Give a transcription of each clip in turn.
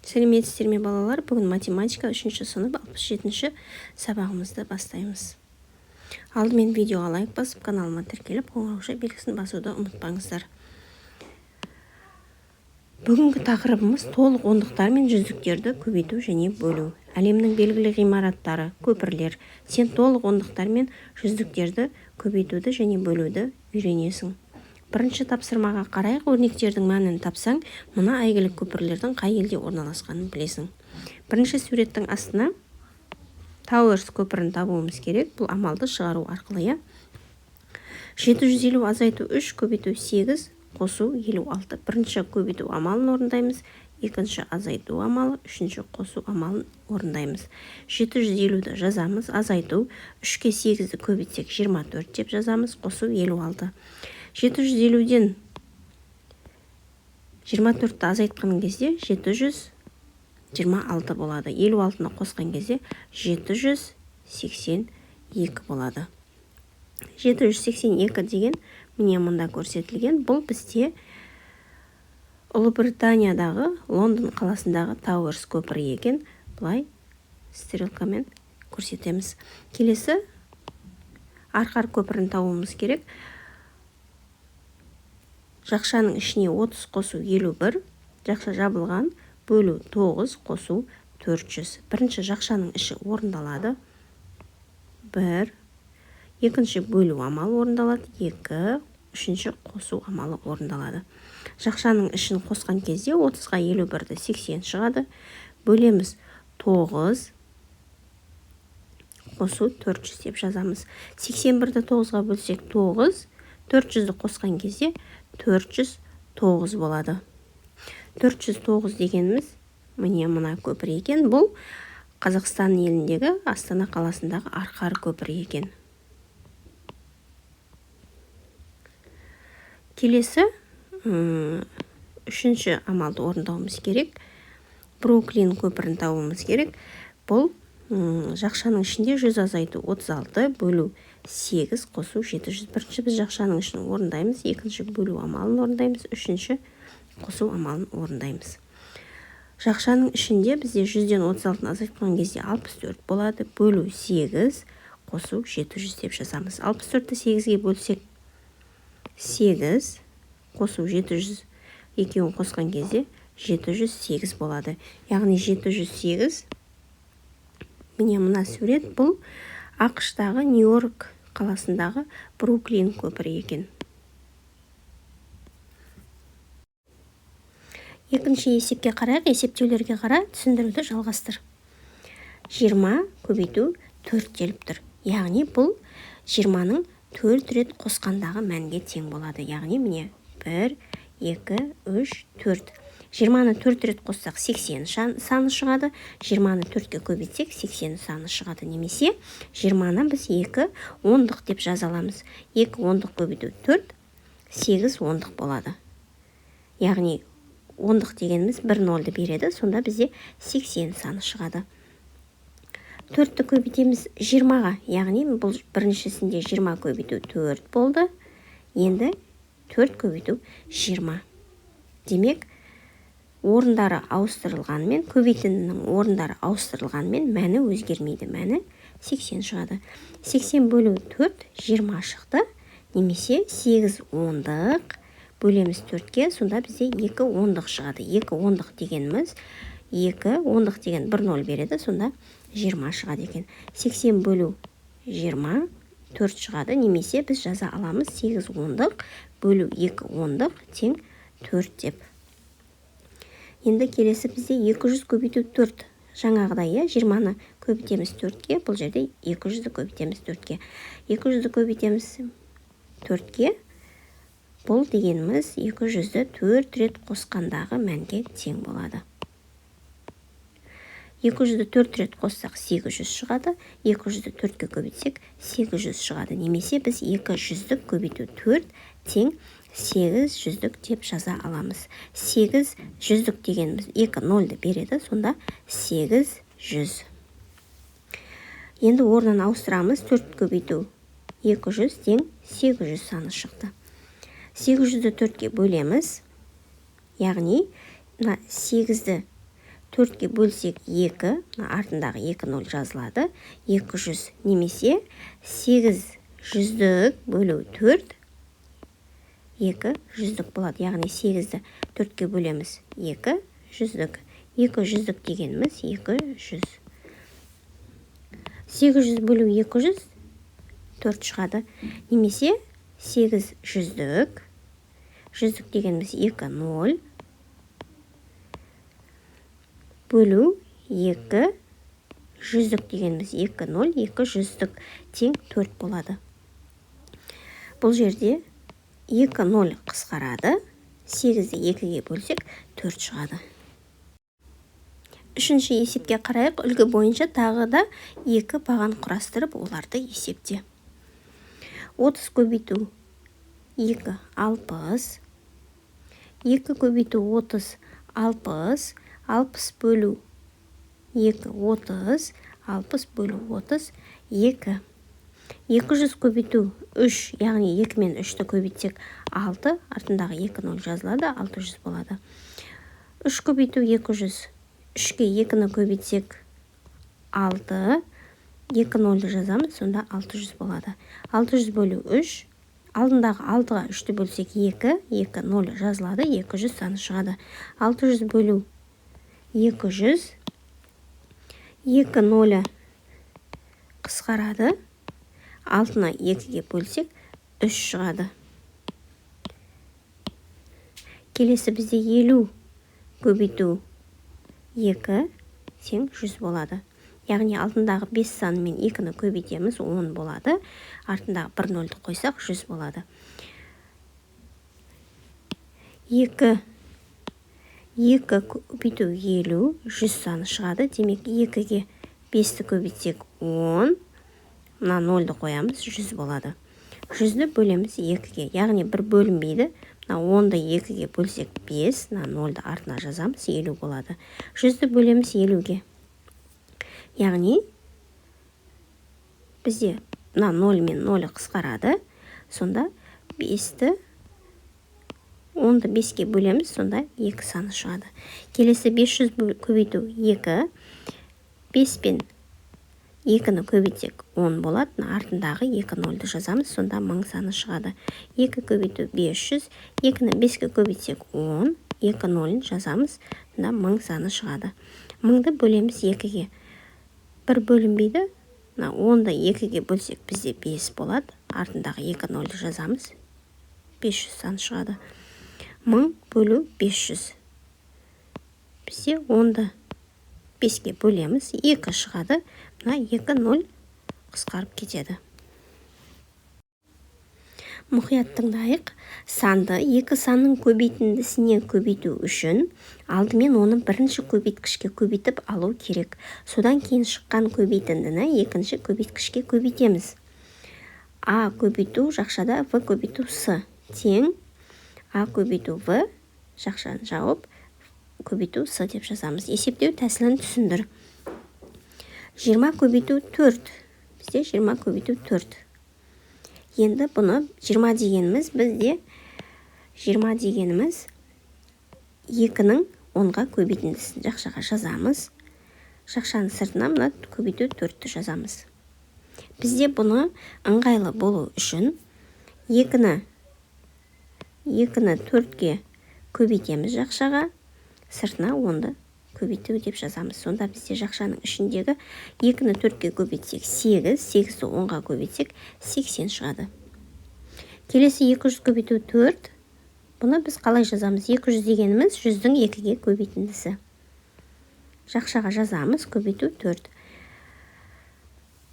Сәлеметсіздер ме балалар? Бүгін математика 3 сынып 67 сабағымызды бастаймыз. Алдымен видеоға лайк басып, каналыма тіркеліп, қоңырау белгісін басуды ұмытпаңыздар. Бүгінгі тақырыбымыз толық ондықтар мен жүздіктерді көбейту және бөлу. Әлемнің белгілі ғимараттары, көпірлер. Сен толық ондықтар мен жүздіктерді көбейтуді және бөлуді үйренесің. Бірінші тапсырмаға қарайық, өрнектердің мәнін тапсаң, мына әйгілі көпірлердің қай елде орналасқанын білесің. Бірінші суреттің астына Тауэрс көпірін табуымыз керек. Бұл амалды шығару арқылы. 750 азайту 3 көбейту 8 қосу 56. Бірінші көбейту амалын орындаймыз. Екінші азайту амалы, үшінші қосу амалын орындаймыз. 750-ді жазамыз, азайту 3-ке 8-ді көбейтсек 24 деп жазамыз, қосу 56. 750-ден 24-ті азайтқан кезде 726 болады. 56-ны қосқан кезде 782 болады. 782 деген міне мұнда көрсетілген. Бұл бізде Ұлыбританиядағы Лондон қаласындағы Тауэрс көпірі екен. Бұлай стрелкамен көрсетеміз. Келесі арқар көпірін табуымыз керек. Жақшаның ішіне 30 қосу 51, жақша жабылған, бөлу 9 қосу 400. Бірінші жақшаның іші орындалады. 1. Екінші бөлу амалы орындалады. 2. Үшінші қосу амалы орындалады. Жақшаның ішін қосқан кезде 30-ға 51-ді 80 шығады. Бөлеміз 9 қосу 400 деп жазамыз. 81-ді 9-ға бөлсек 9, 400-ді қосқан кезде 409 болады. 409 дегеніміз міне мұна көпір екен. Бұл Қазақстан еліндегі Астана қаласындағы арқар көпірі екен. Келесі үшінші амалды орындауымыз керек. Бруклин көпірін табуымыз керек. Бұл жақшаның ішінде 100 азайту 36, бөлу 8 қосу 700. Бірінші біз жақшаның ішін орындаймыз, екінші бөлу амалын орындаймыз, үшінші қосу амалын орындаймыз. Жақшаның ішінде бізде 100-ден 36-ны азайтқан кезде 64 болады, бөлу 8 қосу 700 деп жазамыз. 64-ті 8-ге бөлсек 8 қосу 700, екеуін қосқан кезде 708 болады. Яғни 708 міне мұна сурет. Бұл ақш-тағы Нью-Йорк қаласындағы Бруклин көпірі екен. Екінші есепке қарайық. Есептеулерге қара, түсіндіруді жалғастыр. 20 көбейту 4 келіп тұр. Яғни бұл 20-ның 4 рет қосқандағы мәнге тең болады. Яғни міне 1, 2, 3, 4. 20-ны 4 рет қоссақ 80 саны шығады. 20-ны 4-ке көбейтсек 80 саны шығады. Немесе 20-ны біз 2 ондық деп жазаламыз. 2 ондық көбейту 4, 8 ондық болады. Яғни ондық дегеніміз 1 нолды береді. Сонда бізде 80 саны шығады. 4-ті көбейтеміз 20-ға. Яғни бұл біріншісінде 20 көбейту 4 болды. Енді 4 көбейту 20. Демек, орындары ауыстырылғанмен, көбейтіннің орындары ауыстырылғанмен мәні өзгермейді. Мәні 80 шығады. 80 бөлу 4 20 шықты. Немесе 8 ондық бөлеміз 4-ке, сонда бізде 2 ондық шығады. 2 ондық дегеніміз 2 ондық деген 1 ноль береді, сонда 20 шығады екен. 80 бөлу 20 4 шығады. Немесе біз жаза аламыз 8 ондық бөлу 2 ондық тең 4 деп. Енді келесі бізде 200 көбейту 4. Жаңағыдай 20-ны көбейтеміз 4-ке, бұл жерде 200-ді көбейтеміз 4-ке. 200-ді көбейтеміз 4-ке. Бұл дегеніміз 200-ді 4 рет қосқандағы мәнге тең болады. 200-ді 4 рет қоссақ 800 шығады. 200-ді 4-ке көбейтсек 800 шығады. Немесе біз 200-ді көбейту 4 тең 800-дік деп жаза аламыз. 800-дік дегеніміз 2 нольді береді, сонда 800. Енді орнын ауыстырамыз. 4 көбейту 200 тең 800 саны шықты. 800-ді 4-ке бөлеміз. Яғни 8-ді 4-ке бөлсек 2, артындағы 2 0 жазылады. 200 немесе 8 жүздік бөлу 4 2 жүздік болады. Яғни 8-ді 4-ке бөлеміз 2 жүздік. 2 жүздік дегеніміз 200. 800 бөлу 200 4 шығады. Немесе 8 жүздік. Жүздік дегеніміз 2 0 бөлу 2 жүздік дегеніміз 2 0 2 жүздік тең 4 болады. Бұл жерде 2 0 қысқарады. 8-ді 2-ге бөлсек 4 шығады. Үшінші есепке қарайық. Үлгі бойынша тағы да 2 баған құрастырып, оларды есепте. 30 көбейту 2 60. 2 көбейту 30 60. 60 бөлу 2 30. 60 бөлу 30 2. 200 көбейту 3, яғни 2 мен 3-ті көбейтсек 6, артындағы 2 0 жазылады, 600 болады. 3 көбейту 200, 3-ке 2-ні көбейтсек 6, 2 0-ді жазамыз, сонда 600 болады. 600 бөлу 3, алдындағы 6-ға 3-ті бөлсек 2, 2 0 жазылады, 200 саны шығады. 600 бөлу 200, 2 0 қысқарады, 6-ны 2-ге бөлсек 3 шығады. Келесі бізде 50 көбейту 2 тең 100 болады. Яғни алдындағы 5 санымен 2-ні көбейтеміз, 10 болады. Артындағы 1 0-ді қойсақ 100 болады. 2 көбейту 50, 100 саны шығады. Демек 2-ге 5-ті көбейтсек 10, мына 0-ді қоямыз, 100 болады. 100-ді бөлеміз 2-ге, яғни бір бөлінбейді. Мына 10-ды 2-ге бөлсек 5, мына 0-ді артына жазамыз, 50 болады. 100-ді бөлеміз 50-ге. Яғни бізде мына 0 мен 0 қысқарады. Сонда 5-ті 10-ды 5-ке бөлеміз, сонда 2 саны шығады. Келесі 500 көбейту 2. 5 пен 2-ні көбейтсек 10 болады. Артындағы 2 0-ді жазамыз, сонда 1000 саны шығады. 2 көбейту 500. 2-ні 5-ке көбейтсек 10. 2 0-ін жазамыз, сонда 1000 саны шығады. 1000-ді бөлеміз 2-ге. Бір бөлінбейді. 10-ды 2-ге бөлсек бізде 5 болады. Артындағы 2 0-ді жазамыз. 500 саны шығады. 1000 бөлу 500. Бізде 10-ды 5-ке бөлеміз. 2 шығады. 2 0 қысқарып кетеді. Мұқият тыңдайық. Санды 2 санның көбейтіндісіне көбейту үшін алдымен оны бірінші көбейткішке көбейтіп алу керек. Содан кейін шыққан көбейтіндіні екінші көбейткішке көбейтеміз. А көбейту жақшада В көбейту С тең А көбейту В, жақшаны жауып көбейту С деп жазамыз. Есептеу тәсілін түсіндір. 20 көбейту 4. Бізде 20 көбейту 4. Енді бұны 20 дегеніміз бізде 20 дегеніміз 2-ның 10-ға көбейтіндісін жақшаға жазамыз. Жақшаның сыртына мына көбейту 4-ті жазамыз. Бізде бұны ыңғайлы болу үшін 2-ні 4-ке көбейтеміз жақшаға, сыртына 10-ды көбейту деп жазамыз. Сонда бізде жақшаның ішіндегі 2-ні 4-ке көбейтсек 8, 8-ді 10-ға көбейтсек 80 шығады. Келесі 200 көбейту 4. Бұны біз қалай жазамыз? 200 дегеніміз 100-дің 2-ге көбейтіндісі. Жақшаға жазамыз, көбейту 4.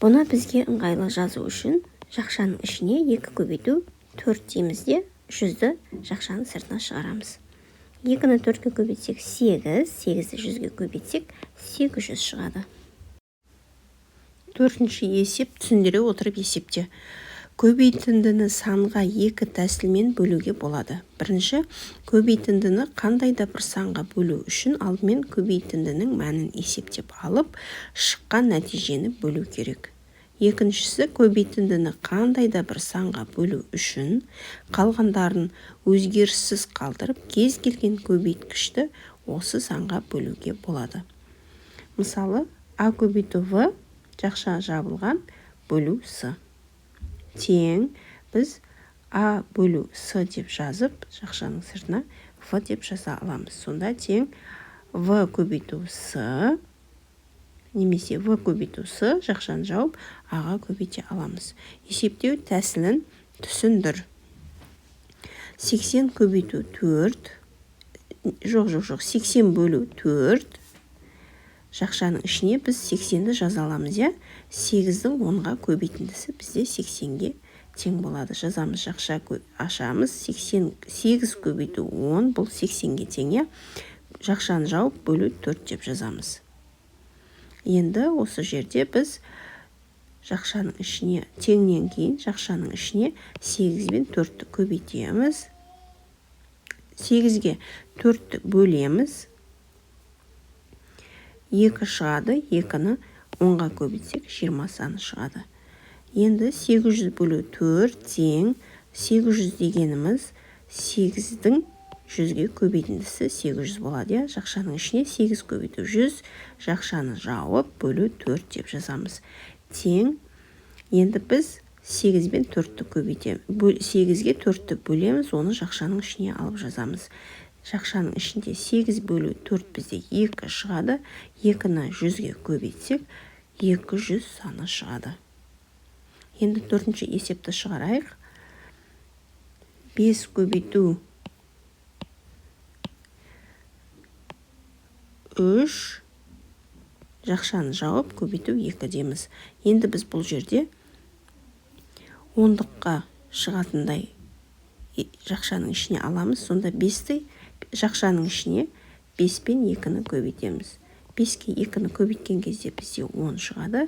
Бұны бізге ыңғайлы жазу үшін жақшаның ішіне 2 көбейту 4 дейміз де 100-ді жақшаның сыртына шығарамыз. 2-ні 4-ке көбейтсек 8, 8-ді 100-ге көбейтсек 800 шығады. Төртінші есеп түсіндіре отырып есепте. Көбейтіндіні санға 2 тәсілмен бөлуге болады. Бірінші, көбейтіндіні қандай да бір санға бөлу үшін алдымен көбейтіндінің мәнін есептеп алып, шыққан нәтижені бөлу керек. Екіншісі, көбейтіндіні қандай да бір санға бөлу үшін қалғандарын өзгеріссіз қалдырып, кез келген көбейткішті осы санға бөлуге болады. Мысалы, А көбейту В жақша жабылған бөлу С. Тең біз А бөлу С деп жазып, жақшаның сыртына В деп жаза аламыз. Сонда тең В көбейту С, немесе В көбейту С жақшаны жауып, Аға көбейте аламыз. Есептеу тәсілін түсіндір. 80 көбейту 4, жоқ, 80 бөлу 4, жақшаның ішіне біз 80-ді жаза аламыз, 8-дің 10-ға көбейтіндісі бізде 80-ге тең болады. Жазамыз, жақша ашамыз, 8 көбейту 10, бұл 80-ге тең, жақшаны жауып бөлу 4 деп жазамыз. Енді осы жерде біз жақшаның ішіне, теңнен кейін жақшаның ішіне 8 бен 4-ті көбейтеміз. 8-ге 4-ті бөлеміз. 2 шығады, 2-ні 10-ға көбейтсек 20 саны шығады. Енді 800 бөлу 4 тең, 800 дегеніміз 8-дің 100-ге көбейтіндісі 800 болады. Жақшаның ішіне 8 көбейту 100, жақшаны жауып бөлу 4 деп жазамыз. Тең, енді біз 8 бен 4-ті көбейтеміз. 8-ге 4-ті бөлеміз, оны жақшаның ішіне алып жазамыз. Жақшаның ішінде 8 бөлу 4 бізде 2 шығады. 2-ні 100-ге көбейтсек, 200 саны шығады. Енді 4-ші есепті шығарайық. 5 көбейту 3, жақшаны жауып көбейту 2 деміз. Енді біз бұл жерде 10-дыққа шығатындай жақшаның ішіне аламыз. Сонда 5-ті жақшаның ішіне 5 пен 2-ні көбейтеміз. 5-ке 2-ні көбейткен кезде бізде 10 шығады.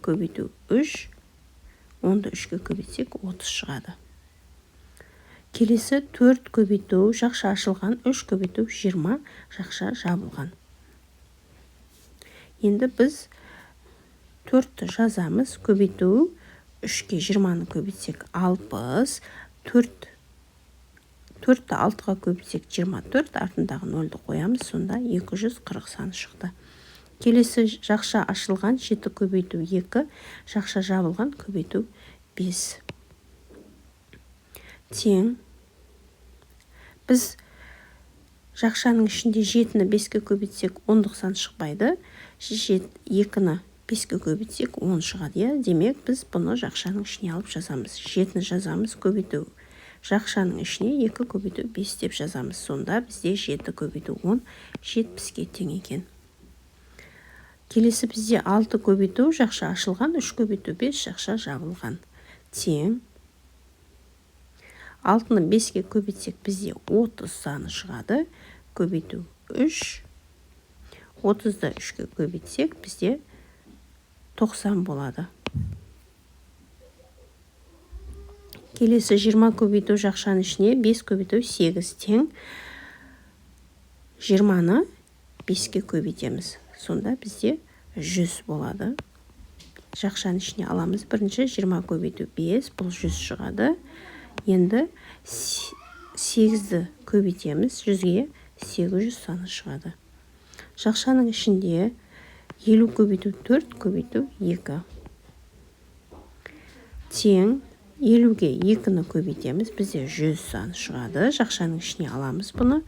Көбейту 3, 10-ды 3-ке көбейтсек 30 шығады. Келесі 4 көбейту жақша ашылған, 3 көбейту 20 жақша жабылған. Енді біз 4-ті жазамыз. Көбейту 3-ке 20-ны көбейтсек 60, 4-ті 6-ға көбейтсек 24, артындағы 0-ді қоямыз, сонда 240 саны шықты. Келесі жақша ашылған 7 көбейту 2, жақша жабылған көбейту 5. Тең, біз жақшаның ішінде 7-ні 5-ке көбейтсек 10-дық сан шықпайды, 2-ні 5-ке көбейтсек 10 шығады. Демек, біз бұны жақшаның ішіне алып жазамыз. 7-ні жазамыз, көбейту жақшаның ішіне 2 көбейту 5 деп жазамыз. Сонда бізде 7 көбейту 10 70-ге тең екен. Келесі бізде 6 көбейту жақша ашылған, 3 көбейту 5 жақша жабылған. Тең, 6-ны 5-ке көбейтсек бізде 30 саны шығады. Көбейту 3, 30-ды 3-ке көбейтсек бізде 90 болады. Келесі 20 көбейту жақшаның ішіне 5 көбейту 8 тең. 20-ны 5-ке көбейтеміз. Сонда бізде 100 болады. Жақшаның ішіне аламыз. Бірінші 20 көбейту 5, бұл 100 шығады. Енді 8-ді көбейтеміз, 100-ге 800 саны шығады. Жақшаның ішінде 50 көбейту 4 көбейту 2. Тең, 50-ге 2-ні көбейтеміз, бізде 100 саны шығады. Жақшаның ішіне аламыз бұны.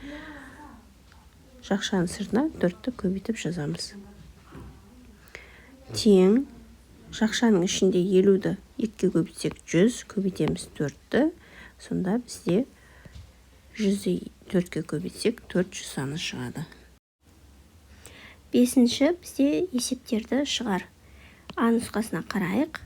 Жақшаның сыртына 4-ті көбейтіп жазамыз. Тең, жақшаның ішінде 50-ді 2-ке көбейтсек 100, көбейтеміз 4-ті. Сонда бізде 100-ді 4-ке көбейтсек 400 саны шығады. 5-ші бізде есептерді шығар. А нұсқасына қарайық.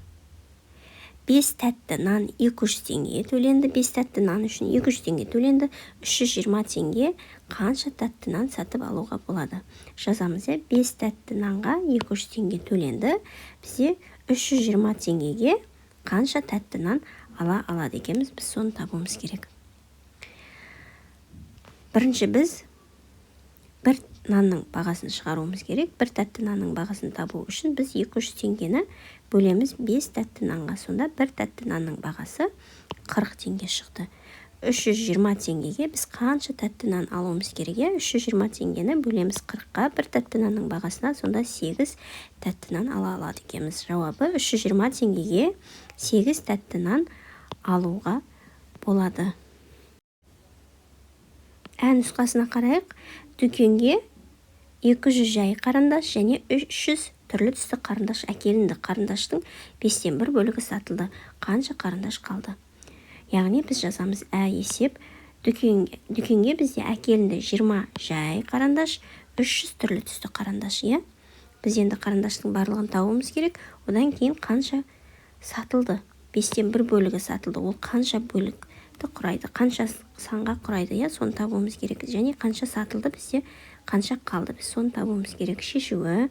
5 тәтті нан 200 теңге төленді. 5 тәтті нан үшін 200 теңге төленді. 320 теңге қанша тәтті нан сатып алуға болады? Жазамыз, 5 тәтті нанға 200 теңге төленді. Бізде 320 теңгеге қанша тәтті нан ала алады екенбіз? Біз соны табуымыз керек. Бірінші біз бір нанның бағасын шығаруымыз керек. Бір тәтті нанның бағасын табу үшін біз 200 теңгені бөлеміз 5 тәтті нанға. Сонда бір тәтті нанның бағасы 40 теңге шықты. 320 теңгеге біз қанша тәтті нан алуымыз керек? 320 теңгені бөлеміз 40-қа, бір тәтті нанның бағасына, сонда 8 тәтті нан ала алады екенбіз. Жауабы 320 теңгеге 8 тәтті нан алуға болады. Ә нұсқасына қарайық. Дүкенге 200 жай қарындаш және 300 түрлі түсті қарындаш әкелінді. Қарындаштың 5-тен 1 бөлігі сатылды. Қанша қарындаш қалды? Яғни біз жазамыз есеп. Дүкенге бізде әкелінді 20 жай қарындаш, 300 түрлі түсті қарындаш. Біз енді қарындаштың барлығын табуымыз керек. Одан кейін қанша сатылды? 5-тен 1 бөлігі сатылды. Ол қанша бөлікті құрайды? Қанша санға құрайды? Соны табуымыз керек. Және қанша сатылды, бізде қанша қалды? Біз соны табуымыз керек. Шешуі: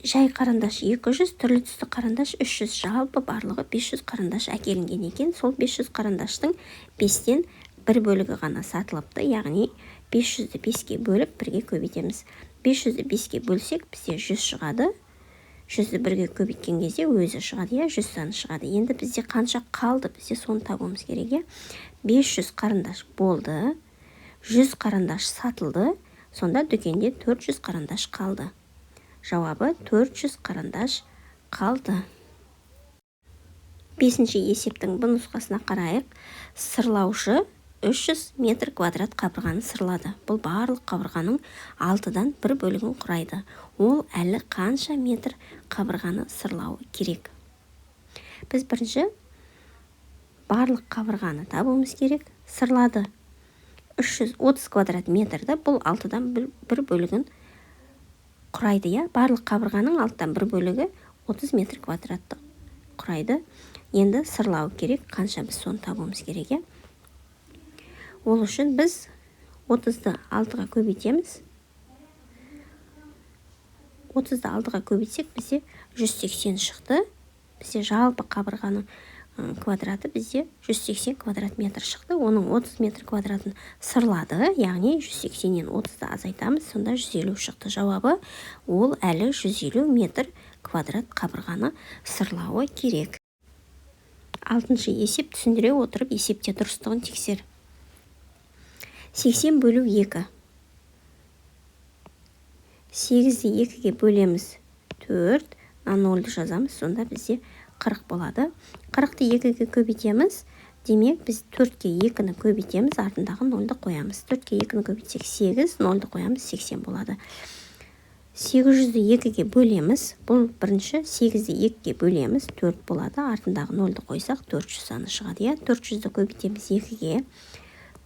жай қарындаш 200, түрлі түсті қарындаш 300, жалпы барлығы 500 қарындаш әкелінген екен. Сол 500 қарындаштың 5-тен 1 бөлігі ғана сатылыпты. Яғни 500-ді 5-ке бөліп 1-ге көбейтеміз. 500-ді 5-ке бөлсек, бізде 100 шығады. 100-ді 1-ге көбейткен кезде өзі шығады, 100 саны шығады. Енді бізде қанша қалды? Бізде соны табуымыз керек. 500 қарындаш болды, 100 қарындаш сатылды, сонда дүкенде 400 қарындаш қалды. Жауабы 400 қарындаш қалды. 5-ші есептің бұл нұсқасына қарайық. Сырлаушы 300 метр квадрат қабырғаны сырлады. Бұл барлық қабырғаның 6-дан 1 бөлігін құрайды. Ол әлі қанша метр қабырғаны сырлауы керек? Біз бірінші барлық қабырғаны табуымыз керек. Сырлады 330 квадрат метрді, бұл 6-дан 1 бөлігін құрайды. Барлық қабырғаның 6-дан 1 бөлігі 30 метр квадратты құрайды. Енді сырлау керек. Қанша? Біз соны табуымыз керек. Ол үшін біз 30-ды 6-ға көбейтеміз. 30-ды 6-ға көбейтсек, бізде 180 шықты. Бізде жалпы қабырғаның квадраты бізде 180 квадрат метр шықты. Оның 30 метр квадратын сырлады. Яғни 180-нен 30-ды азайтамыз. Сонда 150 шықты. Жауабы ол әлі 150 метр квадрат қабырғаны сырлауы керек. 6-шы есеп: түсіндіре отырып есепте дұрыстығын тексер. 80 бөлу 2. 8-ді 2-ге бөлеміз 4, 0-ды жазамыз, сонда бізде 40 болады. 40-ды 2-ге көбейтеміз. Демек, біз 4-ке 2-ні көбейтеміз, артындағы 0-ды қоямыз. 4-ке 2-ні көбейтсек 8, 0-ды қоямыз, 80 болады. 800-ді 2-ге бөлеміз. Бұл бірінші. 8-ді 2-ге бөлеміз, 4 болады. Артындағы 0-ды қойсақ 400 саны шығады. 400-ді көбейтеміз 2-ге.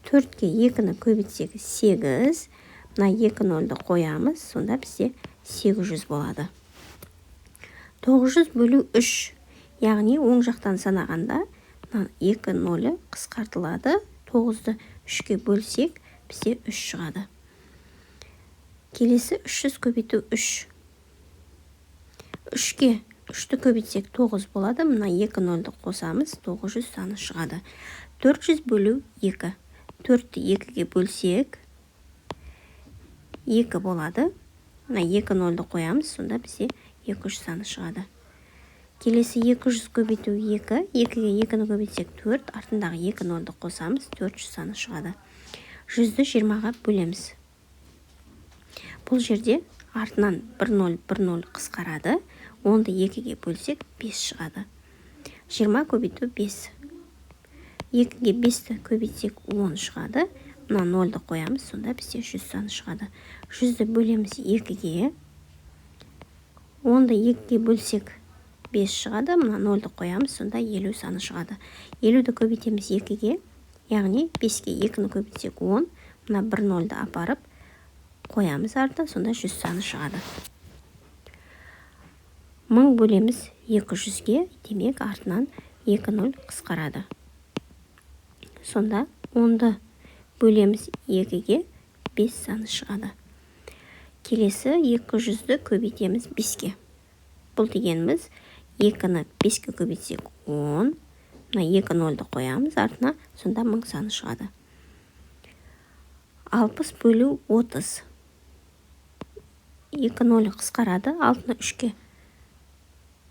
4-ке 2-ні көбейтсек 8, мына 2 0-ды қоямыз, сонда бізде 800 болады. 900 бөлу 3. Яғни оң жақтан санағанда 2 0-ы қысқартылады. 9-ды 3-ке бөлсек, бізде 3 шығады. Келесі 300 көбейту 3. 3-ке 3-ті көбейтсек 9 болады. Мына 2 0-ды қосамыз, 900 саны шығады. 400 бөлу 2. 4-ті 2-ге бөлсек 2 болады. Мына 2 0-ды қоямыз, сонда бізде 200 саны шығады. Келесі 200 көбейту 2. 2-ге 2-ні көбейтсек 4, артындағы 2 0-ды қосамыз, 400 саны шығады. 100-ді 20-ға бөлеміз. Бұл жерде артынан 1 0, 1 0 қысқарады. 10-ды 2-ге бөлсек 5 шығады. 20 көбейту 5. 2-ге 5-ті көбейтсек 10 шығады. Мына 0-ды қоямыз, сонда бізде 100 саны шығады. 100-ді бөлеміз 2-ге. 10-ды 2-ге бөлсек 5 шығады. Мына 0-ды қоямыз, сонда 50 саны шығады. 50-ді көбейтеміз 2-ге. Яғни 5-ге 2-ні көбейтсек 10. Мына 1 0-ды апарып қоямыз артына, сонда 100 саны шығады. 1000 бөлеміз 200-ге, демек артынан 2 0 қысқарады. Сонда 10-ды бөлеміз 2-ге, 5 саны шығады. Келесі 200-ді көбейтеміз 5-ге. Бұл дегеніміз 2-ні 5-ге көбейтсек 10, мына 2 0-ды қоямыз артына, сонда 1000 саны шығады. 60 бөлу 30. 2 0 қысқарады, алтыны 3-ке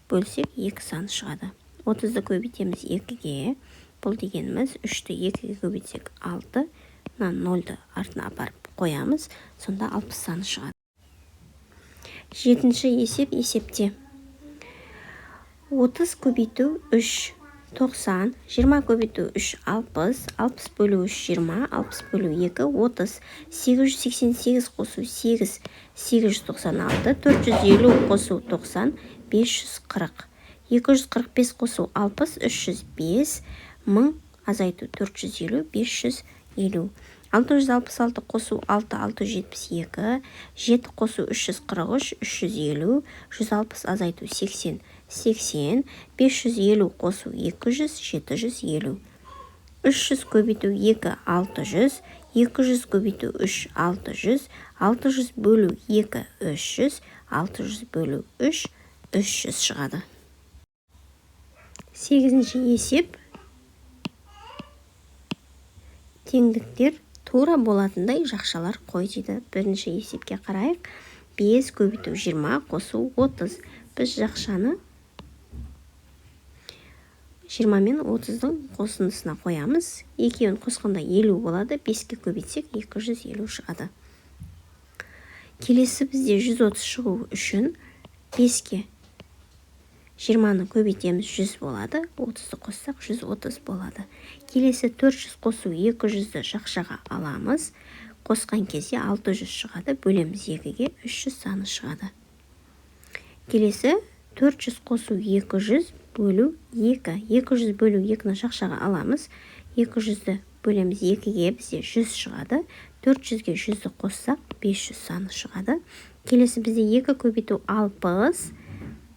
бөлсек 2 саны шығады. 30-ды көбейтеміз 2-ге. Бұл дегеніміз 3-ті 2-ге көбейтсек 6. Мына 0-ды артына апарып қоямыз. Сонда 60 саны шығады. 7-ші есеп есепте. 30 көбейту 3, 90, 20 көбейту 3, 60, 60 бөлу 3, 20, 60 бөлу 2, 30, 888 қосу 8, 896, 450 қосу 90, 540, 245 қосу 60, 305, 1000 азайту 450, 550. 666 қосу 6, 672, 7 қосу 343, 350, 160 азайту 80, 80, 550 қосу 200, 750. 300 көбейту 2, 600, 200 көбейту 3, 600, 600 бөлу 2, 300, 600 бөлу 3, 300 шығады. 8-ші есеп. Теңдіктер тура болатындай жақшалар қой дейді. Бірінші есепке қарайық. 5 көбейту 20 қосу 30. Біз жақшаны 20 мен 30-дың қосындысына қоямыз. Екеуін қосқанда 50 болады. 5-ке көбейтсек 250 шығады. Келесі бізде 130 шығу үшін 5-ке 20-ны көбейтеміз 100 болады. 30-ды қоссақ 130 болады. Келесі 400 қосу 200-ді жақшаға аламыз. Қосқан кезде 600 шығады. Бөлеміз 2-ге 300 саны шығады. Келесі 400 қосу 200 бөлу 2. 200 бөлу 2-ні жақшаға аламыз. 200-ді бөлеміз 2-ге бізде 100 шығады. 400-ге 100-ді қоссақ 500 саны шығады. Келесі бізде 2 көбейту 60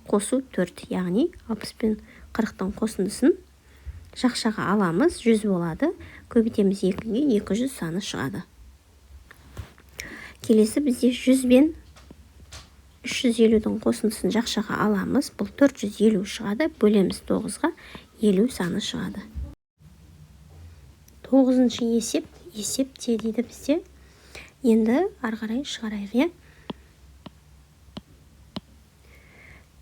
қосу 4. Яғни 60 пен 40-тың қосындысын жақшаға аламыз. 100 болады. Көбейтеміз 2-ге 200 саны шығады. Келесі бізде 100 бен 350-дің қосындысын жақшаға аламыз. Бұл 450 шығады. Бөлеміз 9-ға 50 саны шығады. 9-ші есеп. Есепте дейді бізде. Енді арғарай шығарайық.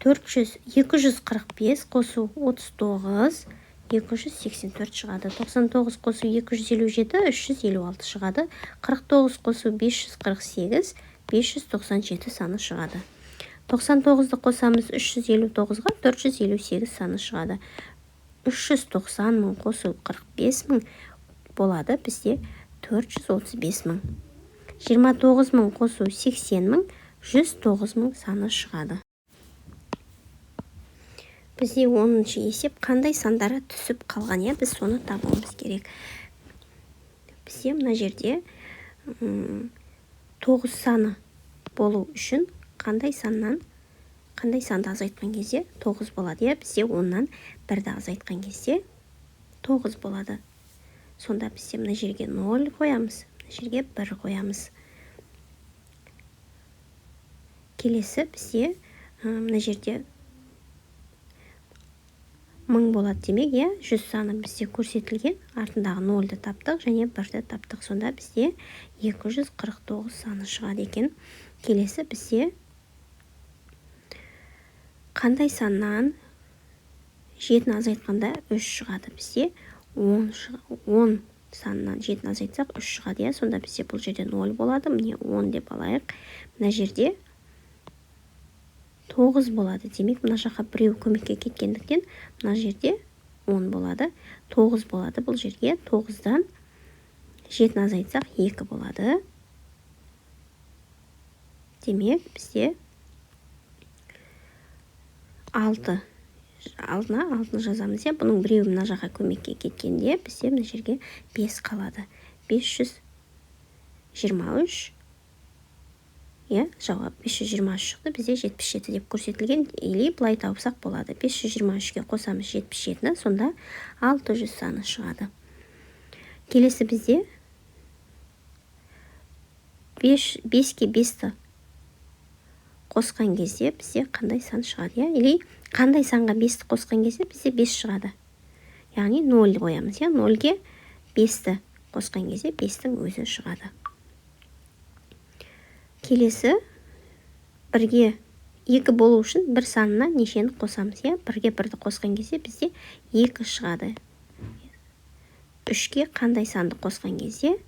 245 қосу 39, 284 шығады. 99 қосу 257, 356 шығады. 49 қосу 548, 597 саны шығады. 99-ды қосамыз 359-ға 458 саны шығады. 390 мың қосу 45 мың болады. Бізде 435 мың. 29 мың қосу 80 мың, 109 мың саны шығады. Бізде 10-ші есеп қандай сандары түсіп қалған, біз соны табуымыз керек. Бізде мына жерде 9 саны болу үшін қандай санды азайтқан кезде 9 болады. Бізде 10-нан 1-ді азайтқан кезде 9 болады. Сонда бізде мына жерге 0 қоямыз, мына жерге 1 қоямыз. Келесі бізде мына жерде 1000 болады демек, 100 саны бізде көрсетілген. Артындағы 0-ды таптық және 1-ді таптық. Сонда бізде 249 саны шығады екен. Келесі бізде қандай саннан 7-ні азайтқанда 3 шығады. Бізде 10 санынан 7-ні азайтсақ 3 шығады. Сонда бізде бұл жерде 0 болады. Міне 10 деп алайық. Мына жерде 9 болады. Демек, мына жаққа біреу көмекке кеткендіктен мына жерде 10 болады. 9 болады бұл жерге. 9-дан 7-ні азайтсақ 2 болады. Демек, бізде 6. Алтыны жазамыз. Бұның біреу мына жаққа көмекке кеткенде бізде мына жерге 5 қалады. 523. Жауап 523 шықты. Бізде 77 деп көрсетілген. Или былай тауыпсақ болады. 523-ге қосамыз 77-ні, сонда 600 саны шығады. Келесі бізде 5-ке 5-ті қосқан кезде бізде қандай сан шығады? Или қандай санға 5-ті қосқан кезде бізде 5 шығады. Яғни 0 қоямыз. 0-ге 5-ті қосқан кезде 5-тің өзі шығады. Келесі 1-ге 2 болу үшін бір санына нешені қосамыз, иә? 1-ге 1-ді қосқан кезде бізде 2 шығады. 3-ке қандай санды қосқан кезде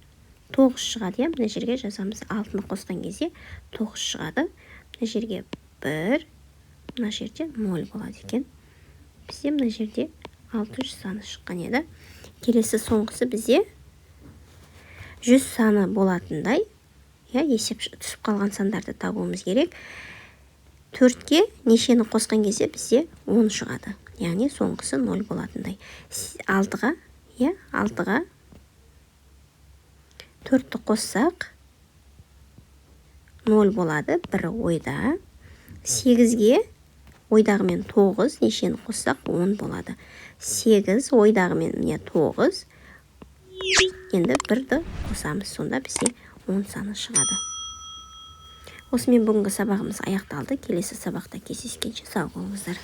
9 шығады, иә? Мына жерге жазамыз. 6-ны қосқан кезде 9 шығады. Мына жерге 1, мына жерде 0 болады екен. Бізде мына жерде 600 саны шыққан еді. Келесі соңғысы бізде 100 саны болатындай, иә, есеп түсіп қалған сандарды табуымыз керек. 4-ке нешені қосқан кезде бізде 10 шығады. Яғни соңғысы 0 болатындай. 6-ға, иә, 6-ға 4-ті қоссақ 0 болады, бірі ойда. 8-ге ойдағымен 9 нешені қоссақ 10 болады. 8 ойдағымен 9. Енді 1-ді қосамыз, сонда бізде 10 саны шығады. Осымен бүгінгі сабағымыз аяқталды. Келесі сабақта кездескенше сау болыңыздар.